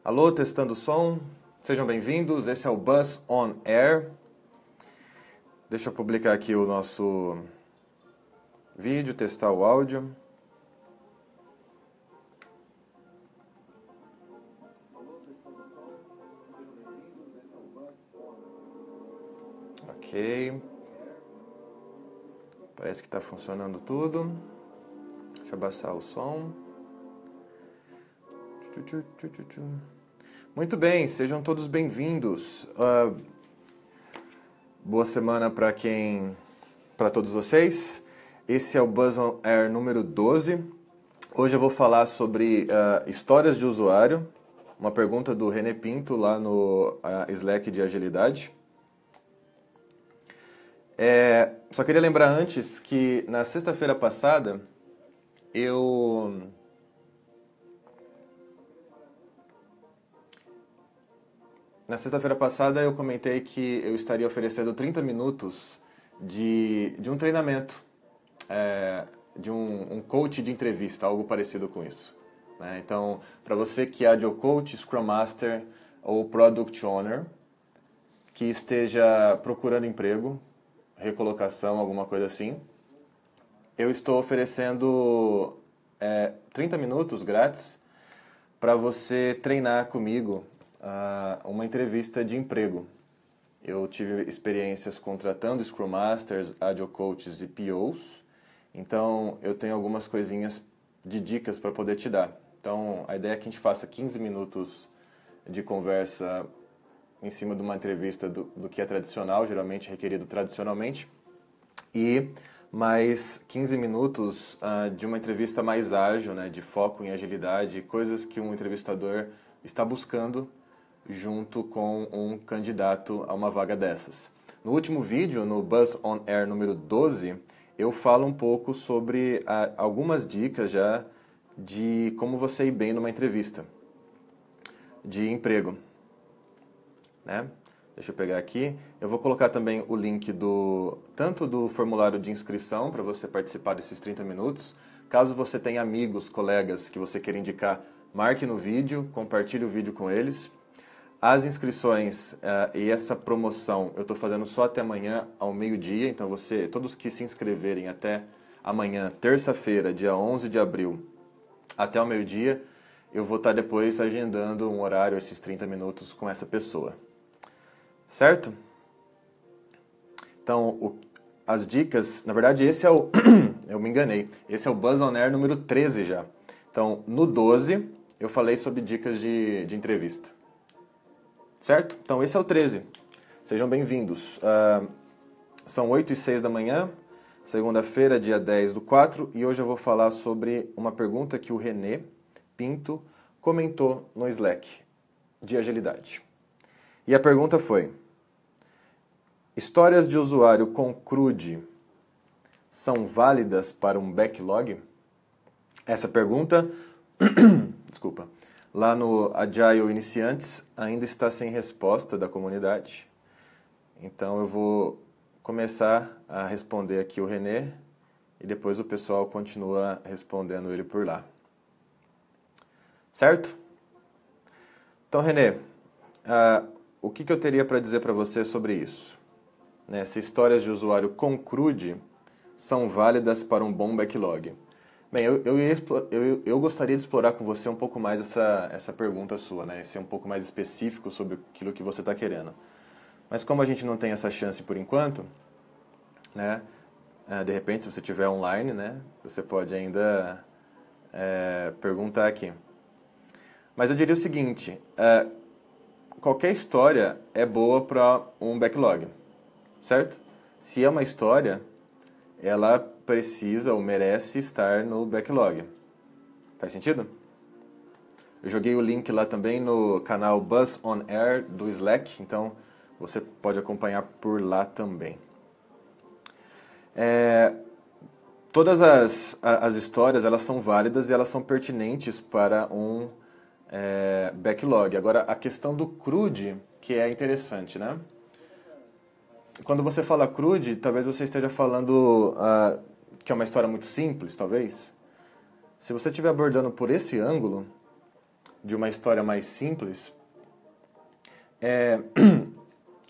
Alô, testando o som. Sejam bem-vindos. Esse é o Buzz On Air. Deixa eu publicar aqui o nosso vídeo, testar o áudio. Ok. Parece que está funcionando tudo. Deixa eu abaixar o som. Muito bem, sejam todos bem-vindos. Boa semana para todos vocês. Esse é o Buzz On Air número 12. Hoje eu vou falar sobre histórias de usuário. Uma pergunta do René Pinto lá no Slack de agilidade. Só queria lembrar antes que na sexta-feira passada eu comentei que eu estaria oferecendo 30 minutos de um treinamento, de um coach de entrevista, algo parecido com isso, né? Então, para você que é Agile Coach, Scrum Master ou Product Owner, que esteja procurando emprego, recolocação, alguma coisa assim, eu estou oferecendo 30 minutos grátis para você treinar comigo uma entrevista de emprego. Eu tive experiências contratando Scrum Masters, Agile Coaches e POs, então eu tenho algumas coisinhas de dicas para poder te dar. Então a ideia é que a gente faça 15 minutos de conversa em cima de uma entrevista do que é tradicional, geralmente requerido tradicionalmente, e mais 15 minutos de uma entrevista mais ágil, né, de foco em agilidade, coisas que um entrevistador está buscando junto com um candidato a uma vaga dessas. No último vídeo, no Buzz On Air número 12, eu falo um pouco sobre algumas dicas já de como você ir bem numa entrevista de emprego, né? Deixa eu pegar aqui. Eu vou colocar também o link tanto do formulário de inscrição para você participar desses 30 minutos. Caso você tenha amigos, colegas que você queira indicar, marque no vídeo, compartilhe o vídeo com eles. As inscrições e essa promoção eu estou fazendo só até amanhã ao meio-dia, então todos que se inscreverem até amanhã, terça-feira, dia 11 de abril, até o meio-dia, eu vou estar depois agendando um horário, esses 30 minutos com essa pessoa. Certo? Então, as dicas, na verdade esse é o, eu me enganei, esse é o Buzz On Air número 13 já. Então, no 12 eu falei sobre dicas de entrevista. Certo? Então esse é o 13. Sejam bem-vindos. São 8h06 da manhã, segunda-feira, dia 10/4, e hoje eu vou falar sobre uma pergunta que o René Pinto comentou no Slack de agilidade. E a pergunta foi: histórias de usuário com CRUD são válidas para um backlog? Essa pergunta, desculpa, lá no Agile Iniciantes ainda está sem resposta da comunidade. Então eu vou começar a responder aqui o René e depois o pessoal continua respondendo ele por lá. Certo? Então, René, o que eu teria para dizer para você sobre isso? Né, se histórias de usuário com CRUD são válidas para um bom backlog. Bem, eu gostaria de explorar com você um pouco mais essa pergunta sua, né? Ser um pouco mais específico sobre aquilo que você está querendo. Mas como a gente não tem essa chance por enquanto, né? De repente, se você estiver online, né? Você pode ainda perguntar aqui. Mas eu diria o seguinte: qualquer história é boa para um backlog, certo? Se é uma história, ela precisa ou merece estar no backlog. Faz sentido? Eu joguei o link lá também no canal Buzz On Air do Slack, então você pode acompanhar por lá também. Todas as histórias, elas são válidas e elas são pertinentes para um backlog. Agora, a questão do CRUD, que é interessante, né? Quando você fala CRUD, talvez você esteja falando que é uma história muito simples, talvez. Se você estiver abordando por esse ângulo, de uma história mais simples,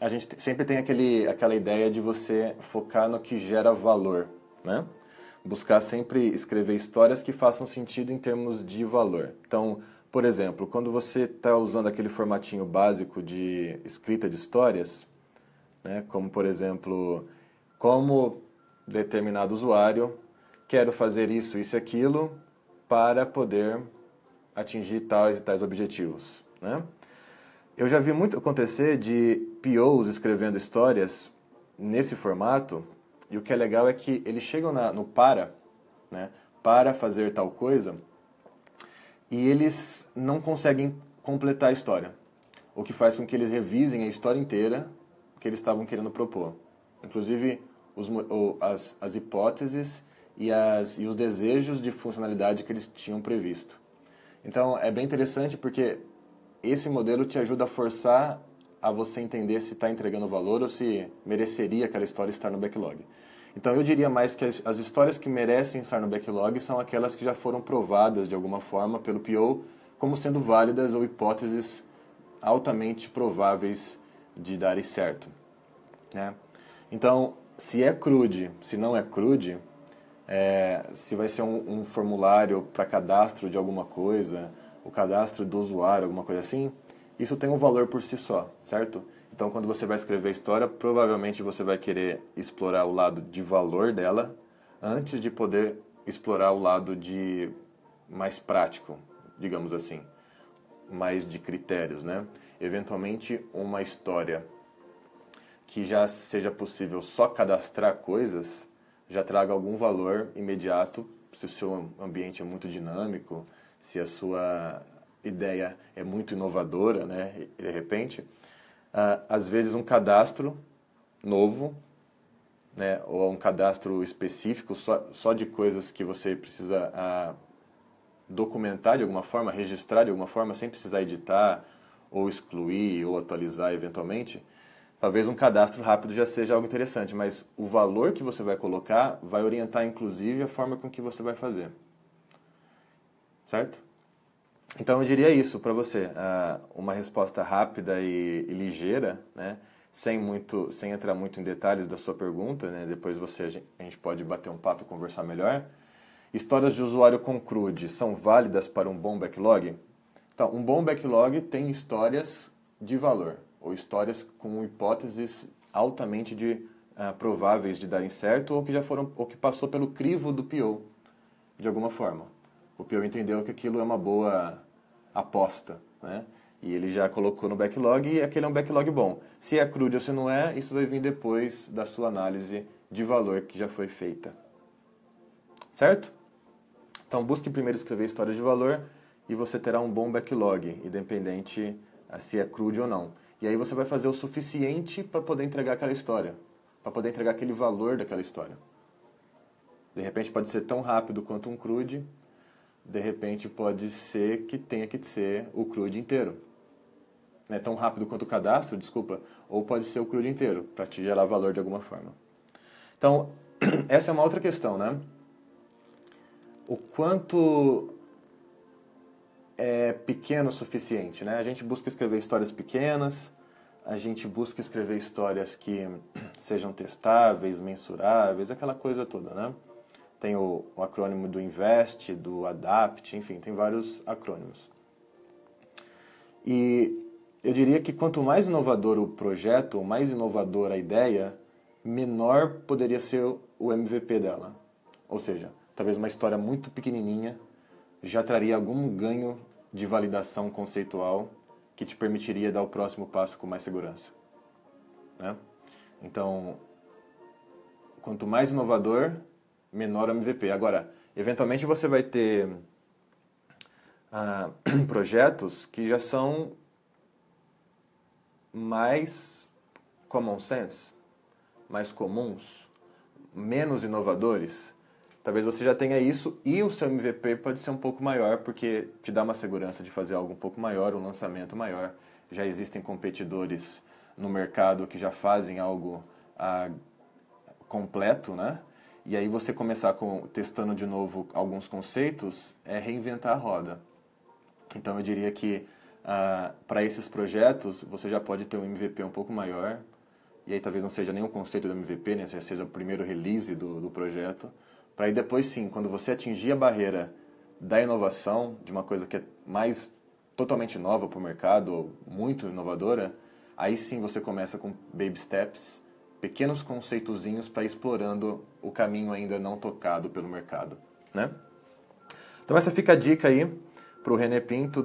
a gente sempre tem aquela ideia de você focar no que gera valor, né? Buscar sempre escrever histórias que façam sentido em termos de valor. Então, por exemplo, quando você está usando aquele formatinho básico de escrita de histórias, né? Como, por exemplo, como determinado usuário quero fazer isso, isso e aquilo para poder atingir tais e tais objetivos, né? Eu já vi muito acontecer de POs escrevendo histórias nesse formato, e o que é legal é que eles chegam no para, né, para fazer tal coisa, e eles não conseguem completar a história, o que faz com que eles revisem a história inteira que eles estavam querendo propor. Inclusive, as hipóteses e os desejos de funcionalidade que eles tinham previsto. Então, é bem interessante porque esse modelo te ajuda a forçar a você entender se está entregando valor ou se mereceria aquela história estar no backlog. Então, eu diria mais que as histórias que merecem estar no backlog são aquelas que já foram provadas de alguma forma pelo PO como sendo válidas ou hipóteses altamente prováveis de darem certo, né? Então, se é CRUD, se não é CRUD, se vai ser um formulário para cadastro de alguma coisa, o cadastro do usuário, alguma coisa assim, isso tem um valor por si só, certo? Então, quando você vai escrever a história, provavelmente você vai querer explorar o lado de valor dela antes de poder explorar o lado de mais prático, digamos assim, mais de critérios, né? Eventualmente, uma história que já seja possível só cadastrar coisas já traga algum valor imediato, se o seu ambiente é muito dinâmico, se a sua ideia é muito inovadora, né, de repente, às vezes um cadastro novo, né, ou um cadastro específico só de coisas que você precisa documentar de alguma forma, registrar de alguma forma, sem precisar editar, ou excluir, ou atualizar eventualmente, talvez um cadastro rápido já seja algo interessante, mas o valor que você vai colocar vai orientar, inclusive, a forma com que você vai fazer. Certo? Então, eu diria isso para você. Uma resposta rápida e ligeira, né? Sem entrar muito em detalhes da sua pergunta, né? Depois a gente pode bater um papo e conversar melhor. Histórias de usuário com CRUD são válidas para um bom backlog? Então, um bom backlog tem histórias de valor, ou histórias com hipóteses altamente prováveis de darem certo, ou que passou pelo crivo do PO, de alguma forma. O PO entendeu que aquilo é uma boa aposta, né? E ele já colocou no backlog e aquele é um backlog bom. Se é CRUD ou se não é, isso vai vir depois da sua análise de valor que já foi feita. Certo? Então, busque primeiro escrever histórias de valor e você terá um bom backlog, independente se é CRUD ou não. E aí você vai fazer o suficiente para poder entregar aquela história, para poder entregar aquele valor daquela história. De repente pode ser tão rápido quanto um CRUD, de repente pode ser que tenha que ser o CRUD inteiro. Não é tão rápido quanto o cadastro, desculpa, ou pode ser o CRUD inteiro, para te gerar valor de alguma forma. Então, essa é uma outra questão, né? O quanto é pequeno o suficiente, né? A gente busca escrever histórias pequenas, a gente busca escrever histórias que sejam testáveis, mensuráveis, aquela coisa toda, né? Tem o acrônimo do INVEST, do ADAPT, enfim, tem vários acrônimos. E eu diria que quanto mais inovador o projeto, mais inovadora a ideia, menor poderia ser o MVP dela. Ou seja, talvez uma história muito pequenininha já traria algum ganho de validação conceitual que te permitiria dar o próximo passo com mais segurança, né? Então, quanto mais inovador, menor o MVP. Agora, eventualmente você vai ter projetos que já são mais common sense, mais comuns, menos inovadores. Talvez você já tenha isso e o seu MVP pode ser um pouco maior, porque te dá uma segurança de fazer algo um pouco maior, um lançamento maior. Já existem competidores no mercado que já fazem algo completo, né? E aí você começar testando de novo alguns conceitos é reinventar a roda. Então eu diria que para esses projetos você já pode ter um MVP um pouco maior, e aí talvez não seja nem o conceito do MVP, né? Seja o primeiro release do projeto, para aí depois sim, quando você atingir a barreira da inovação, de uma coisa que é mais totalmente nova para o mercado, ou muito inovadora, aí sim você começa com baby steps, pequenos conceitozinhos para ir explorando o caminho ainda não tocado pelo mercado, né? Então essa fica a dica aí para o René Pinto,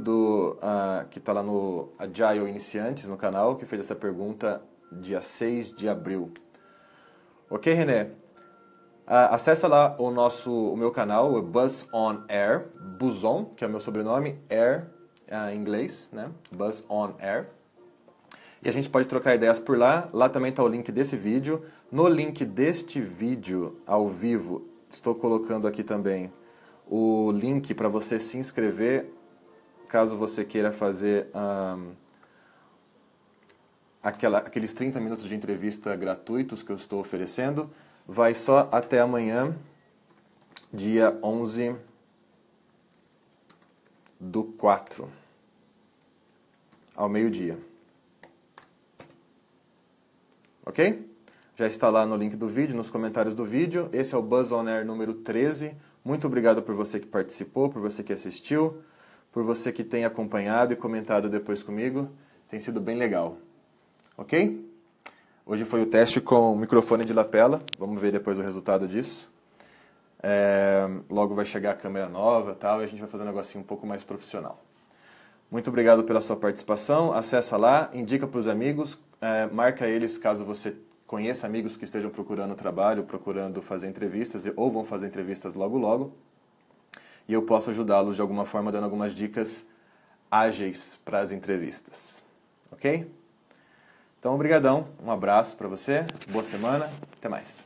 que está lá no Agile Iniciantes, no canal, que fez essa pergunta dia 6 de abril. Ok, René? Acessa lá o meu canal, o Buzz On Air, Buzzon, que é o meu sobrenome, Air em inglês, né? Buzz On Air. E a gente pode trocar ideias por lá. Lá também está o link desse vídeo. No link deste vídeo ao vivo, estou colocando aqui também o link para você se inscrever, caso você queira fazer aqueles 30 minutos de entrevista gratuitos que eu estou oferecendo. Vai só até amanhã, dia 11/4, ao meio-dia. Ok? Já está lá no link do vídeo, nos comentários do vídeo. Esse é o Buzz On Air número 13. Muito obrigado por você que participou, por você que assistiu, por você que tem acompanhado e comentado depois comigo. Tem sido bem legal. Ok? Hoje foi o teste com o microfone de lapela. Vamos ver depois o resultado disso. Logo vai chegar a câmera nova e a gente vai fazer um negocinho um pouco mais profissional. Muito obrigado pela sua participação. Acessa lá, indica para os amigos, marca eles caso você conheça amigos que estejam procurando trabalho, procurando fazer entrevistas ou vão fazer entrevistas logo logo. E eu posso ajudá-los de alguma forma dando algumas dicas ágeis para as entrevistas. Ok? Então, obrigadão, um abraço para você, boa semana, até mais.